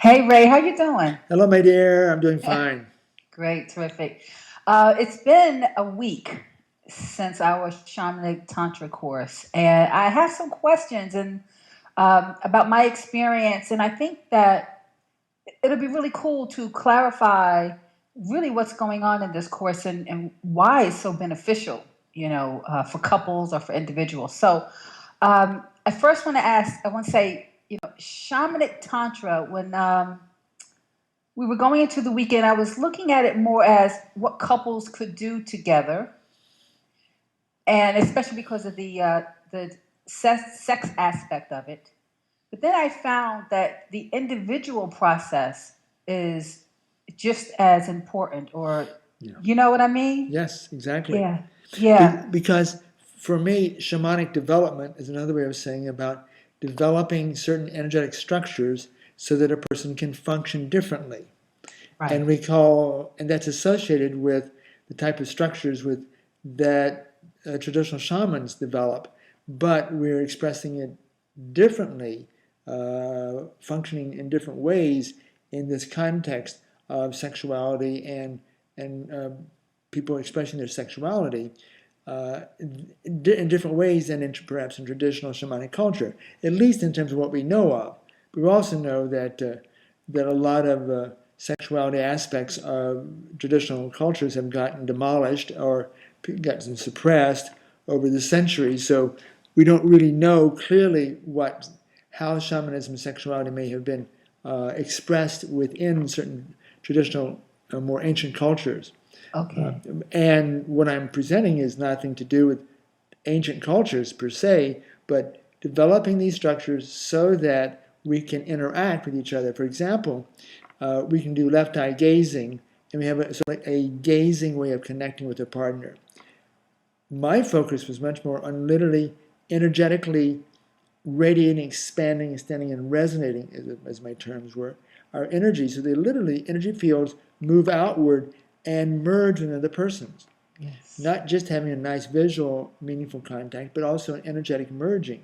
Hey Ray, how you doing? Hello, my dear. I'm doing fine. Great, terrific. It's been a week since our Shamanic Tantra course, and I have some questions and about my experience, and I think that it'll be really cool to clarify really what's going on in this course and why it's so beneficial, for couples or for individuals. So, I first want to ask, I want to say, Shamanic Tantra, when we were going into the weekend, I was looking at it more as what couples could do together, and especially because of the sex aspect of it. But then I found that the individual process is just as important, or Yeah. you know what I mean? Yes, exactly. Yeah, yeah, Because for me, shamanic development is another way of saying about developing certain energetic structures so that a person can function differently. right. And that's associated with the type of structures that traditional shamans develop, but we're expressing it differently, functioning in different ways in this context of sexuality and people expressing their sexuality in different ways than perhaps in traditional shamanic culture, at least in terms of what we know of. But we also know that a lot of sexuality aspects of traditional cultures have gotten demolished or gotten suppressed over the centuries. So we don't really know clearly how shamanism and sexuality may have been expressed within certain traditional, more ancient cultures. Uh, Okay. and what I'm presenting is nothing to do with ancient cultures per se, but developing these structures so that we can interact with each other. For example, we can do left eye gazing, and we have sort of a gazing way of connecting with a partner. My focus was much more on literally energetically radiating, expanding, extending, and resonating, as my terms were, our energy. So they literally, energy fields move outward and merge with other persons. Yes. Not just having a nice visual, meaningful contact, but also an energetic merging.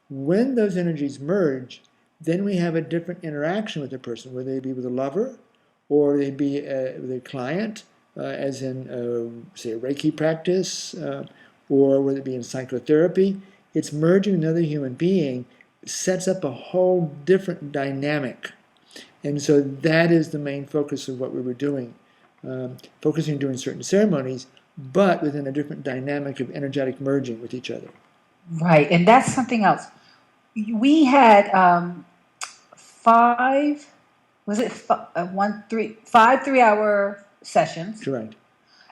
When those energies merge, then we have a different interaction with the person, whether they be with a lover or they be with a client, as in, say, a Reiki practice, or whether it be in psychotherapy. It's merging with another human being, sets up a whole different dynamic. And so that is the main focus of what we were doing, focusing on doing certain ceremonies, but within a different dynamic of energetic merging with each other. Right, and that's something else. We had five, was it one, three, 5 3-hour sessions, Correct.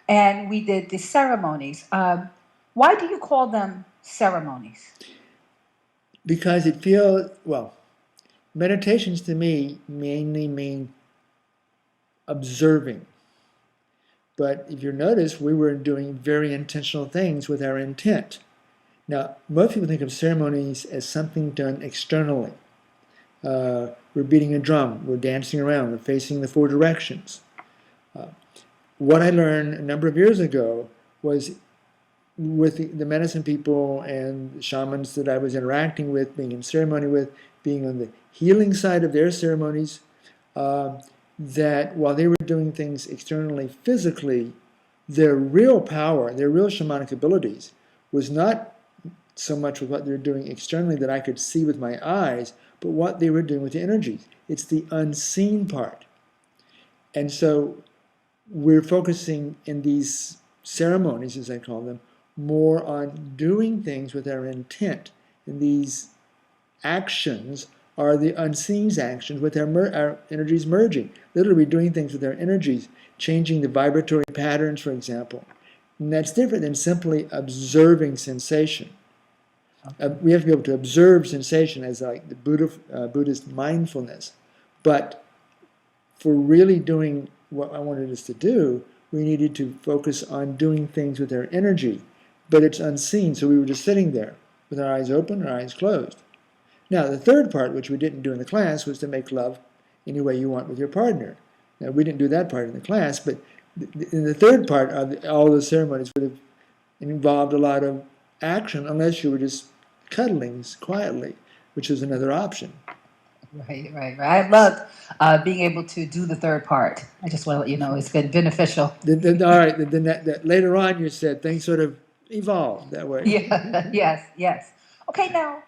and we did the ceremonies. Why do you call them ceremonies? Because well, meditations to me mainly mean observing. But if you notice, we were doing very intentional things with our intent. Now, most people think of ceremonies as something done externally. We're beating a drum, we're dancing around, we're facing the four directions. Uh, what I learned a number of years ago was with the medicine people and shamans that I was interacting with, being in ceremony with, being on the healing side of their ceremonies, uh, that while they were doing things externally, physically, their real power, their real shamanic abilities, was not so much with what they were doing externally that I could see with my eyes, but what they were doing with the energies. It's the unseen part. And so we're focusing in these ceremonies, as I call them, more on doing things with our intent. And these actions are the unseen actions with our energies merging. Literally doing things with our energies, changing the vibratory patterns, for example. And that's different than simply observing sensation. Okay. We have to be able to observe sensation as like the Buddhist mindfulness. But for really doing what I wanted us to do, we needed to focus on doing things with our energy. But it's unseen, so we were just sitting there with our eyes open, our eyes closed. Now, the third part, which we didn't do in the class, was to make love any way you want with your partner. Now, we didn't do that part in the class, but in the third part of all the ceremonies would have involved a lot of action unless you were just cuddling quietly, which is another option. Right. I loved being able to do the third part. I just want to let you know it's been beneficial. All right. Then later on, you said things sort of evolved that way. Yeah, yes. Okay, now,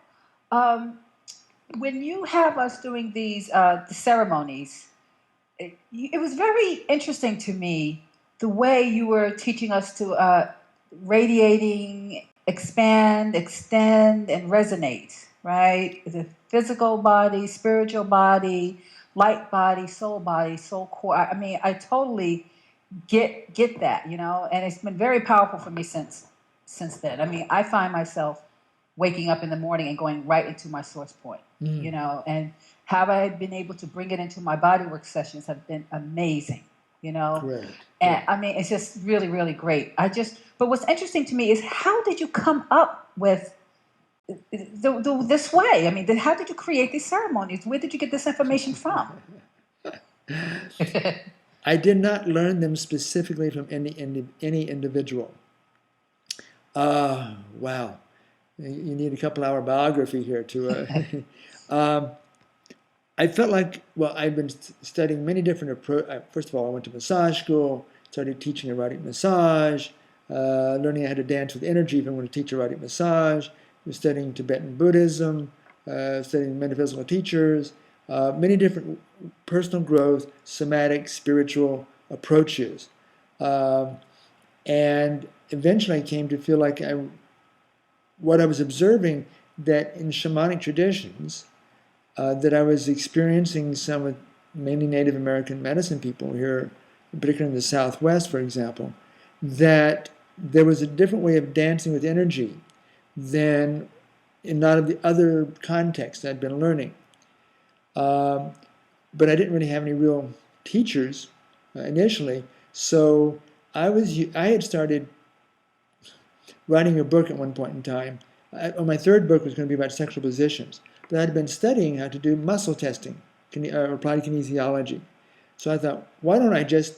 um, when you have us doing these the ceremonies, it was very interesting to me the way you were teaching us to radiating, expand, extend, and resonate, right? The physical body, spiritual body, light body, soul core. I mean, I totally get that, and it's been very powerful for me since then. I mean, I find myself waking up in the morning and going right into my source point, and how I been able to bring it into my bodywork sessions have been amazing, Correct. and I mean, it's just really, really great. But what's interesting to me is how did you come up with this way? I mean, how did you create these ceremonies? Where did you get this information from? I did not learn them specifically from any individual. Wow. You need a couple-hour biography here to. I felt like, well, I've been studying many different approaches. First of all, I went to massage school, started teaching erotic massage, learning how to dance with energy if I want to teach erotic massage. I was studying Tibetan Buddhism, studying metaphysical teachers, many different personal growth, somatic, spiritual approaches. And eventually I came to feel like what I was observing, that in shamanic traditions, that I was experiencing some with mainly Native American medicine people here, particularly in the Southwest, for example, that there was a different way of dancing with energy than in a lot of the other contexts I'd been learning. But I didn't really have any real teachers initially, so I had started writing a book at one point in time. My third book was going to be about sexual positions. But I'd been studying how to do muscle testing, applied kinesiology. So I thought, why don't I just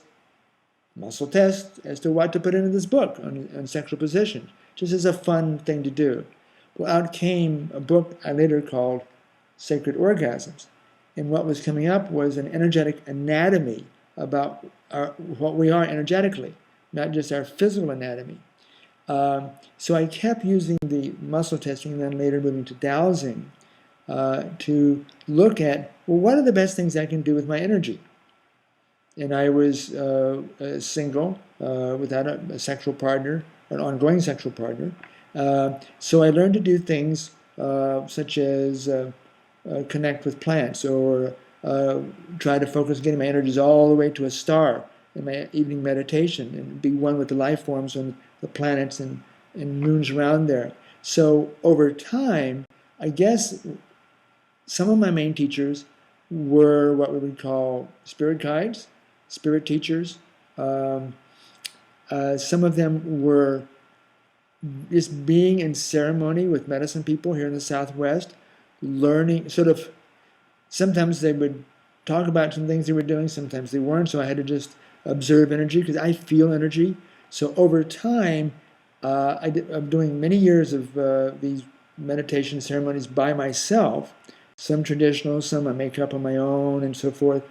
muscle test as to what to put into this book on sexual positions, just as a fun thing to do. Well, out came a book I later called Sacred Orgasms. And what was coming up was an energetic anatomy about what we are energetically, not just our physical anatomy. So I kept using the muscle testing and then later moving to dowsing to look at, well, what are the best things I can do with my energy? And I was single, without a sexual partner, an ongoing sexual partner. So I learned to do things such as connect with plants, or try to focus getting my energies all the way to a star in my evening meditation and be one with the life forms and the planets and moons around there. So over time, I guess some of my main teachers were what we would call spirit guides, spirit teachers. Some of them were just being in ceremony with medicine people here in the Southwest, learning, sort of, sometimes they would talk about some things they were doing, sometimes they weren't, so I had to just observe energy because I feel energy. So over time, I'm doing many years of these meditation ceremonies by myself, some traditional, some I make up on my own, and so forth.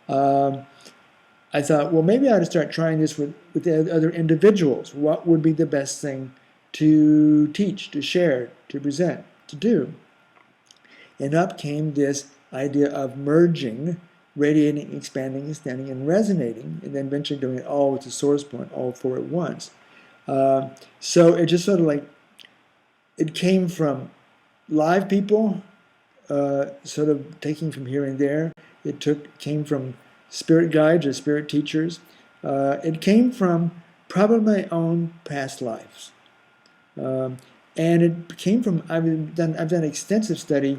I thought, well, maybe I ought to start trying this with the other individuals. What would be the best thing to teach, to share, to present, to do? And up came this idea of merging, radiating, expanding, extending, and resonating, and then eventually doing it all with the source point, all four at once. So it just sort of like, it came from live people, sort of taking from here and there. It came from spirit guides or spirit teachers. It came from probably my own past lives. And it came from, I've done extensive study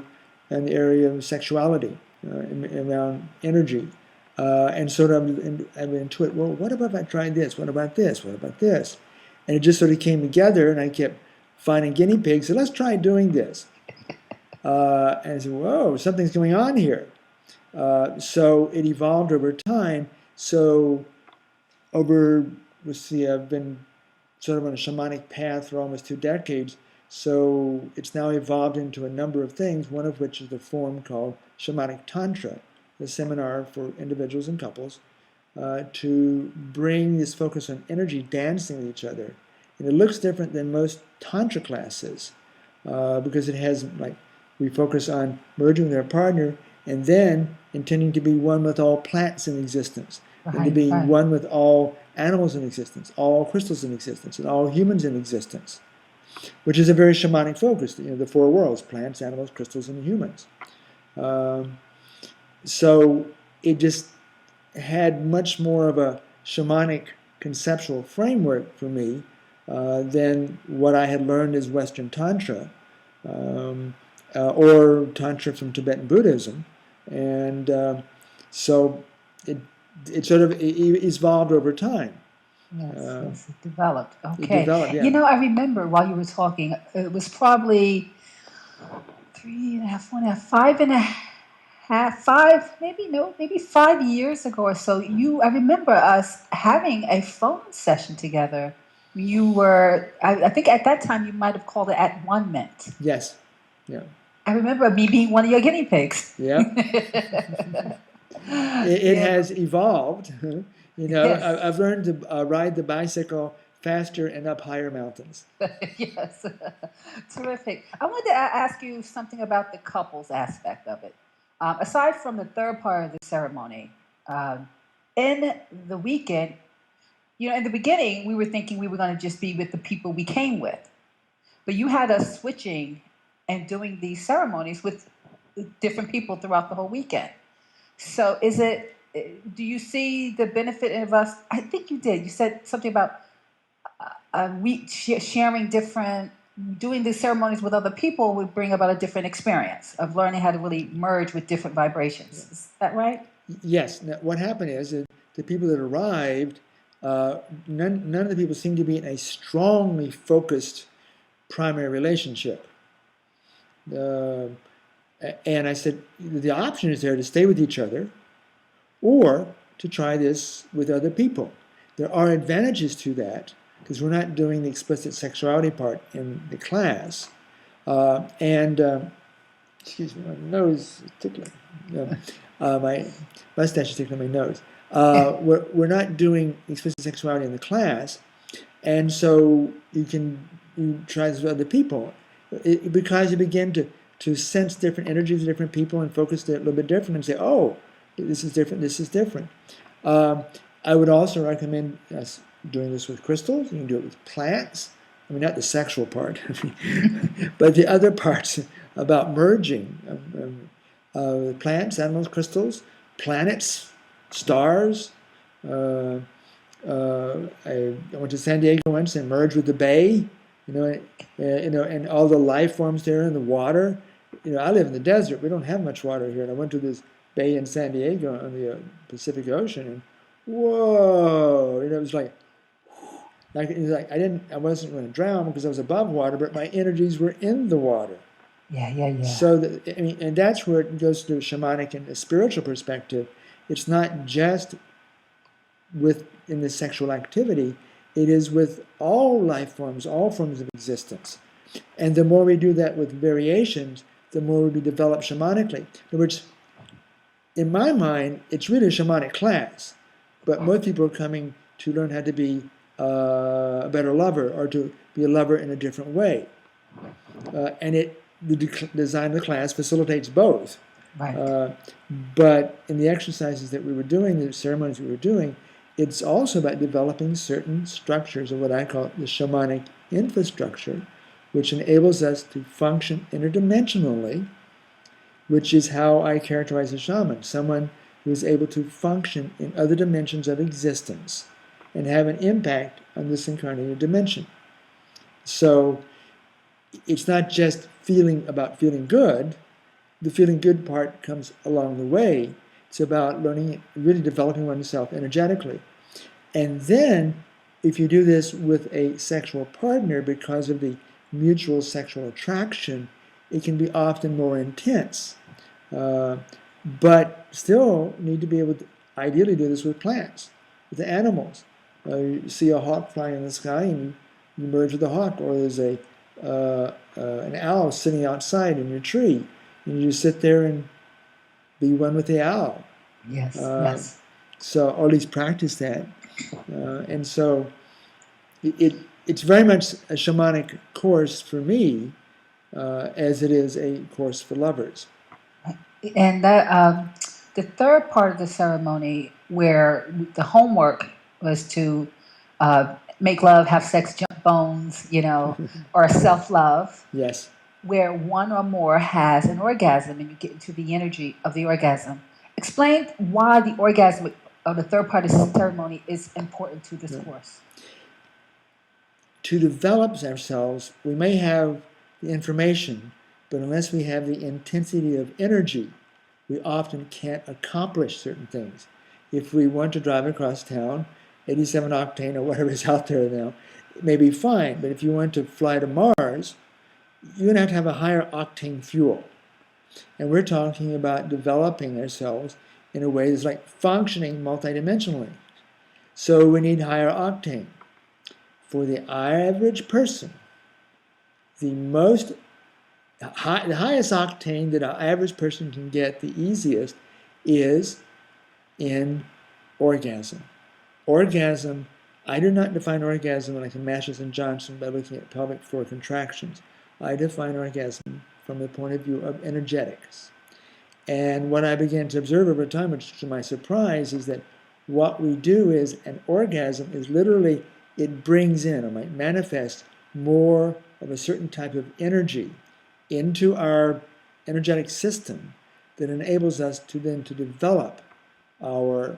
in the area of sexuality, around energy. And sort of I'm into it, well, what about if I tried this? What about this? What about this? And it just sort of came together, and I kept finding guinea pigs. So let's try doing this. And I said, whoa, something's going on here. So it evolved over time. So I've been sort of on a shamanic path for almost 2 decades. So it's now evolved into a number of things, one of which is the form called Shamanic Tantra, a seminar for individuals and couples, to bring this focus on energy dancing with each other. And it looks different than most Tantra classes because it has, like, we focus on merging with our partner and then intending to be one with all plants in existence, and to be one with all animals in existence, all crystals in existence, and all humans in existence, which is a very shamanic focus, the four worlds: plants, animals, crystals, and humans. So it just had much more of a shamanic conceptual framework for me than what I had learned as Western Tantra, or Tantra from Tibetan Buddhism. And so it sort of evolved over time. Yes, it developed. Okay. It developed, yeah. You know, I remember while you were talking, it was probably 3.5, 1.5, 5.5, maybe 5 years ago or so. I remember us having a phone session together. You were, I think at that time you might have called it At One Mint. Yes. Yeah. I remember me being one of your guinea pigs. Yeah. It has evolved. Yes. I've learned to ride the bicycle faster and up higher mountains. Yes. Terrific. I wanted to ask you something about the couples aspect of it. Aside from the third part of the ceremony, in the weekend, in the beginning, we were thinking we were going to just be with the people we came with. But you had us switching and doing these ceremonies with different people throughout the whole weekend. So do you see the benefit of us? I think you did. You said something about sharing doing these ceremonies with other people would bring about a different experience of learning how to really merge with different vibrations. Is that right? Yes. Now, what happened is that the people that arrived, none of the people seemed to be in a strongly focused primary relationship. And I said, the option is there to stay with each other or to try this with other people. There are advantages to that because we're not doing the explicit sexuality part in the class. Excuse me, my nose is tickling. My mustache is tickling my nose. We're not doing explicit sexuality in the class, and so you try this with other people because you begin to sense different energies of different people and focus a little bit different and say, oh, this is different, this is different. I would also recommend us doing this with crystals. You can do it with plants. I mean, not the sexual part, but the other parts about merging plants, animals, crystals, planets, stars. I went to San Diego once and merged with the bay, and all the life forms there in the water. I live in the desert. We don't have much water here, and I went to this bay in San Diego on the Pacific Ocean, and whoa! It was like I wasn't going to drown because I was above water, but my energies were in the water. Yeah. So and that's where it goes to shamanic and a spiritual perspective. It's not just in the sexual activity; it is with all life forms, all forms of existence. And the more we do that with variations, the more we develop shamanically. In other words, in my mind, it's really a shamanic class, but most people are coming to learn how to be a better lover or to be a lover in a different way. And the design of the class facilitates both. Right. But in the exercises that we were doing, the ceremonies we were doing, it's also about developing certain structures of what I call the shamanic infrastructure, which enables us to function interdimensionally, which is how I characterize a shaman, someone who is able to function in other dimensions of existence and have an impact on this incarnated dimension. So it's not just about feeling good. The feeling good part comes along the way. It's about learning, really developing oneself energetically. And then, if you do this with a sexual partner, because of the mutual sexual attraction, it can be often more intense. But still need to be able to ideally do this with plants, with the animals. You see a hawk flying in the sky and you merge with the hawk, or there's a an owl sitting outside in your tree, and you just sit there and be one with the owl. Yes, Uh, yes. so, or at least practice that. And so it's very much a shamanic course for me, as it is a course for lovers. And that the third part of the ceremony, where the homework was to make love, have sex, jump bones, or self love, Yes. where one or more has an orgasm and you get into the energy of the orgasm. Explain why the orgasm of the third part of the ceremony is important to this course. To develop ourselves, we may have the information, but unless we have the intensity of energy, we often can't accomplish certain things. If we want to drive across town, 87 octane or whatever is out there now, it may be fine, but if you want to fly to Mars, you're going to have a higher octane fuel. And we're talking about developing ourselves in a way that's like functioning multidimensionally. So we need higher octane. For the average person, the highest octane that an average person can get the easiest is in orgasm. Orgasm, I do not define orgasm like Masters and Johnson by looking at pelvic floor contractions. I define orgasm from the point of view of energetics. And what I began to observe over time, which to my surprise, is that what we do is an orgasm is literally, it brings in or might manifest more of a certain type of energy into our energetic system that enables us to then to develop our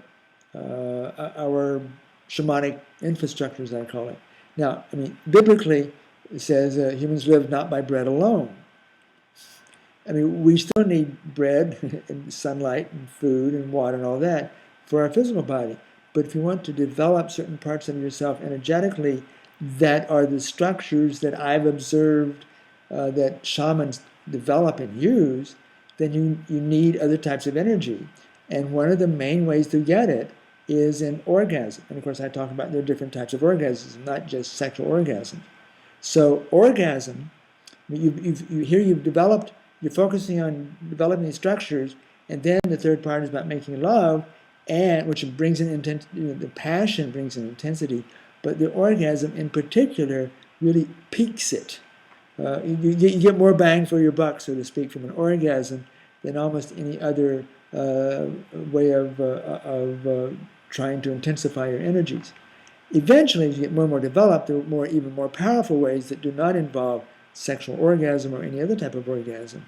shamanic infrastructure, as I call it. Now, I mean, biblically, it says humans live not by bread alone. I mean, we still need bread and sunlight and food and water and all that for our physical body. But if you want to develop certain parts of yourself energetically that are the structures that I've observed that shamans develop and use, then you need other types of energy. And one of the main ways to get it is in orgasm. And of course, I talk about there are different types of orgasms, not just sexual orgasms. So orgasm, you've developed, you're focusing on developing these structures, and then the third part is about making love, and which brings in intensity, the passion brings in intensity, but the orgasm in particular really peaks it. You get more bang for your buck, so to speak, from an orgasm than almost any other way of trying to intensify your energies. Eventually, as you get more and more developed, there are even more powerful ways that do not involve sexual orgasm or any other type of orgasm.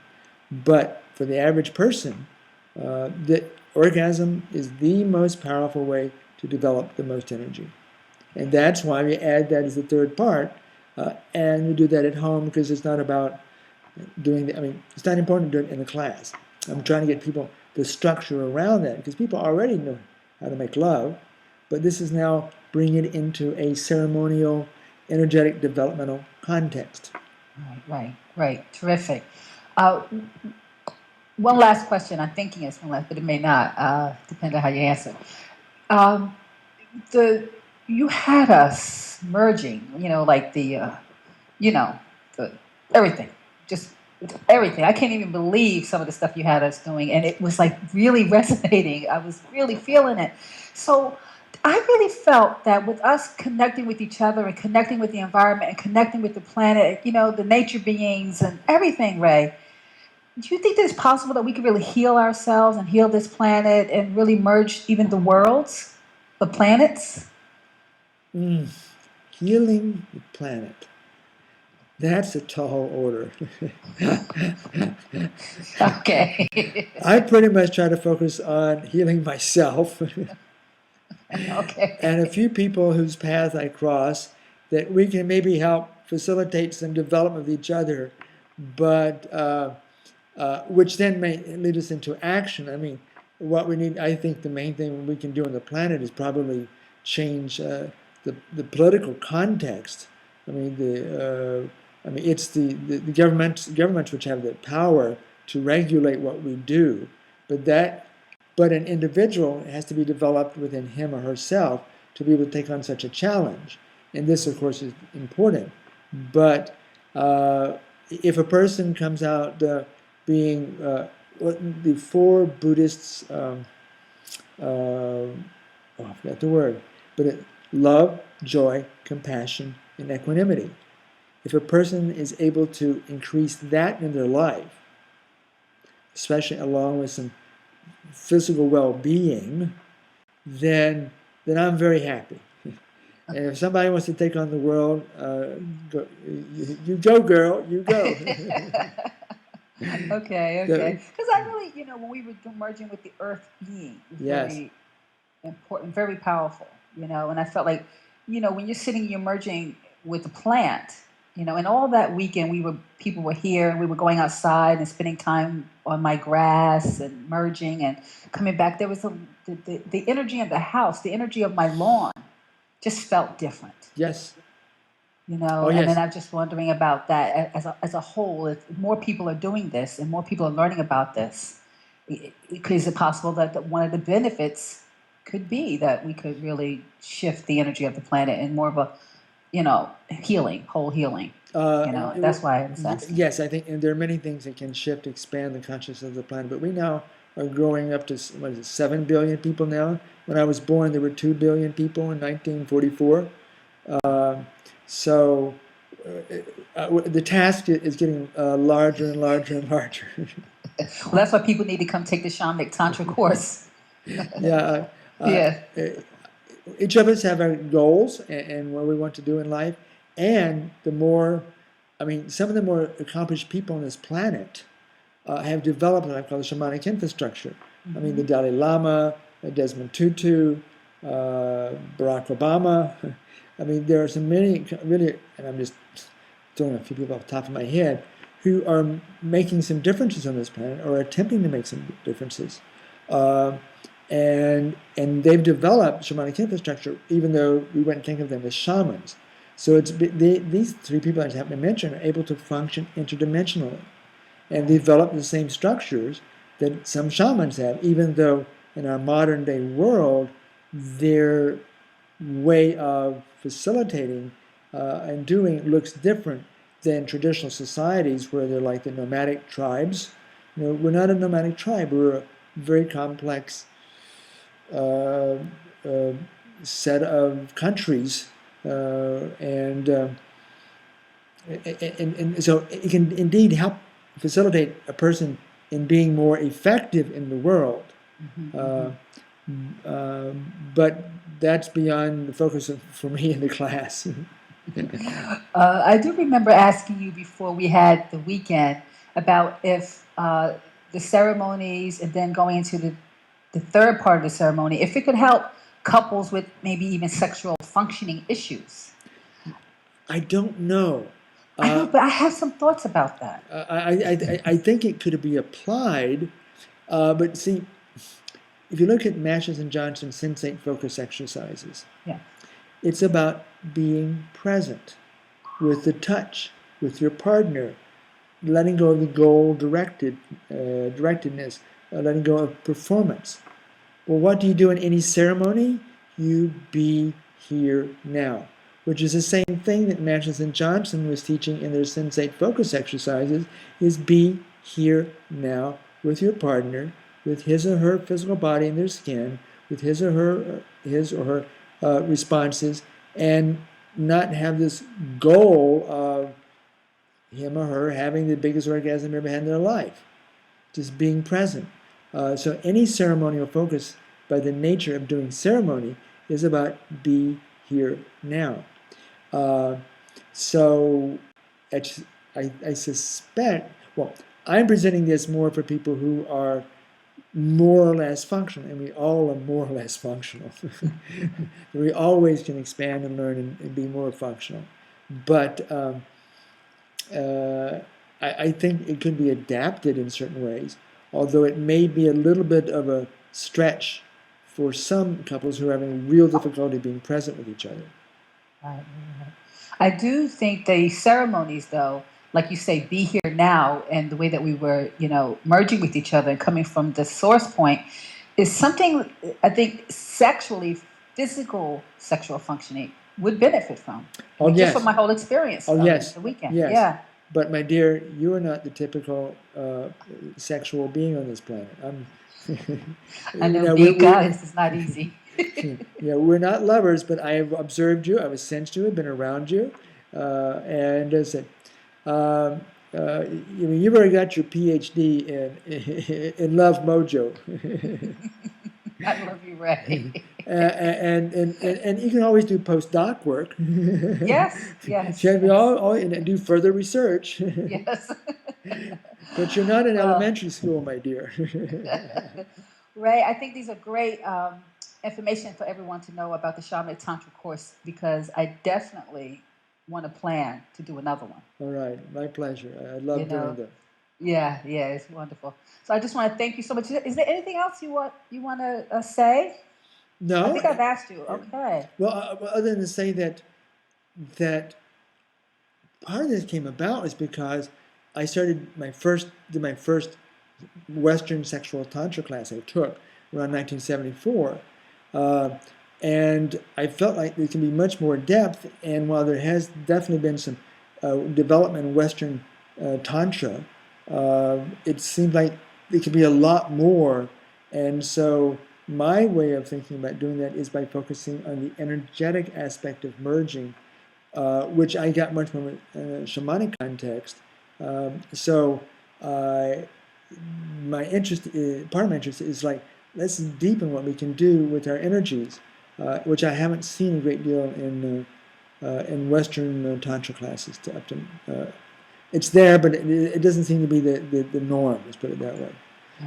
But for the average person, the orgasm is the most powerful way to develop the most energy. And that's why we add that as the third part. And we do that at home because it's not about doing it's not important to do it in a class. I'm trying to get people the structure around that because people already know how to make love, but this is now bringing it into a ceremonial, energetic, developmental context. Right. Terrific. One last question. I'm thinking it's one last, but it may not. Depend on how you answer. You had us merging, like the everything, just everything. I can't even believe some of the stuff you had us doing, and it was like really resonating. I was really feeling it. So I really felt that with us connecting with each other and connecting with the environment and connecting with the planet, the nature beings and everything, Ray, do you think that it's possible that we could really heal ourselves and heal this planet and really merge even the worlds, the planets? Healing the planet. That's a tall order. Okay. I pretty much try to focus on healing myself. Okay. And a few people whose path I cross that we can maybe help facilitate some development of each other, but which then may lead us into action. I mean, what we need, I think the main thing we can do on the planet is probably change the political context. I mean, it's the governments which have the power to regulate what we do, but an individual has to be developed within him or herself to be able to take on such a challenge. And this, of course, is important. But If a person comes out being what the four Buddhists, I forgot the word, but love, joy, compassion, and equanimity. If a person is able to increase that in their life, especially along with some physical well-being, then I'm very happy. And if somebody wants to take on the world, you go, girl, you go. Okay. So, Because I really, when we were merging with the earth being, it was yes, very important, very powerful, and I felt like, when you're sitting, you're merging with the plant, and all that weekend people were here and we were going outside and spending time on my grass and merging and coming back. There was the energy of the house, the energy of my lawn just felt different. yes, oh And then yes, I'm just wondering about that as a whole. If more people are doing this and more people are learning about this, is it possible that one of the benefits could be that we could really shift the energy of the planet in more of a, healing, whole healing? That's why I was asking. yes, I think, and there are many things that can shift, expand the consciousness of the planet. But we now are growing up to, what is it, 7 billion people now? When I was born, there were 2 billion people in 1944. So the task is getting larger and larger and larger. Well, that's why people need to come take the Shamanic Tantra course. Yeah. Yeah. Each of us have our goals and what we want to do in life. And some of the more accomplished people on this planet have developed what I call the shamanic infrastructure. I mean, the Dalai Lama, Desmond Tutu, Barack Obama. I mean, there are so many, really, and I'm just throwing a few people off the top of my head, who are making some differences on this planet or attempting to make some differences. And they've developed shamanic infrastructure, even though we wouldn't think of them as shamans. So these three people I just happened to mention are able to function interdimensionally and develop the same structures that some shamans have, even though in our modern day world, their way of facilitating and doing looks different than traditional societies where they're like the nomadic tribes. We're not a nomadic tribe. We're a very complex set of countries, and so it can indeed help facilitate a person in being more effective in the world. But that's beyond the focus for me in the class. I do remember asking you before we had the weekend about if the ceremonies and then going into the third part of the ceremony, if it could help couples with maybe even sexual functioning issues. I don't know. I know, but I have some thoughts about that. I think it could be applied, but see, if you look at Matches and Johnson's sensate focus exercises, yeah, it's about being present with the touch, with your partner, letting go of the goal directedness, letting go of performance. Well, what do you do in any ceremony? You be here now, which is the same thing that Matches and Johnson was teaching in their sensate focus exercises, is be here now with your partner, with his or her physical body and their skin, with his or her responses, and not have this goal of him or her having the biggest orgasm they've ever had in their life. Just being present. So any ceremonial focus, by the nature of doing ceremony, is about be here now. So I suspect, well, I'm presenting this more for people who are more or less functional, and we all are more or less functional. We always can expand and learn and be more functional. But I think it could be adapted in certain ways, although it may be a little bit of a stretch for some couples who are having real difficulty being present with each other. Right. I do think the ceremonies, though, like you say, be here now, and the way that we were, merging with each other and coming from the source point is something I think physical sexual functioning would benefit from. I Oh, mean, just from yes. my whole experience Oh, of it, yes. the weekend. Yes. Yeah. But my dear, you are not the typical sexual being on this planet. I You know know, being goddess is not easy. you know, we're not lovers, but I have observed you, I have sensed you, I've been around you, and as I said, um, you mean, you've already got your PhD in love mojo. I love you, Ray. And you can always do postdoc work. Yes, yes, Can we yes, all and do further research? yes. But you're not in Well, elementary school, my dear. Ray, I think these are great information for everyone to know about the Shamanic Tantra course because I definitely want to plan to do another one. All right, my pleasure. I You love doing know, them. yeah, yeah, it's wonderful. So I just want to thank you so much. Is there anything else you want to say? I No, think I've asked you. Okay. well, other than to say that part of this came about is because I started my first Western sexual tantra class I took around 1974, uh, and I felt like there can be much more depth. And while there has definitely been some development in Western tantra, it seemed like there could be a lot more. And so my way of thinking about doing that is by focusing on the energetic aspect of merging, which I got much more in a shamanic context. So my interest, part of my interest is like, let's deepen what we can do with our energies, which I haven't seen a great deal in Western Tantra classes. It's there, but it doesn't seem to be the norm, let's put it that way.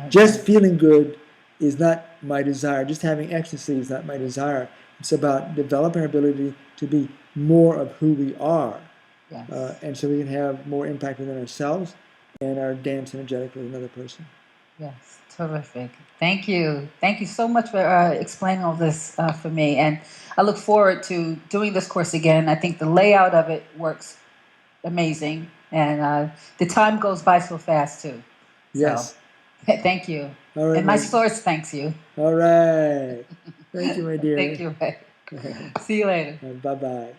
Just Okay. feeling good is not my desire. Just having ecstasy is not my desire. It's about developing our ability to be more of who we are. Yes. And so we can have more impact within ourselves and our dance energetically with another person. Yes. Terrific. Thank you. Thank you so much for explaining all this for me. And I look forward to doing this course again. I think the layout of it works amazing. And the time goes by so fast, too. So Yes. thank you. All right, And my source thanks you. all right. Thank you, my Thank dear. you, Ray. See you later. Bye bye.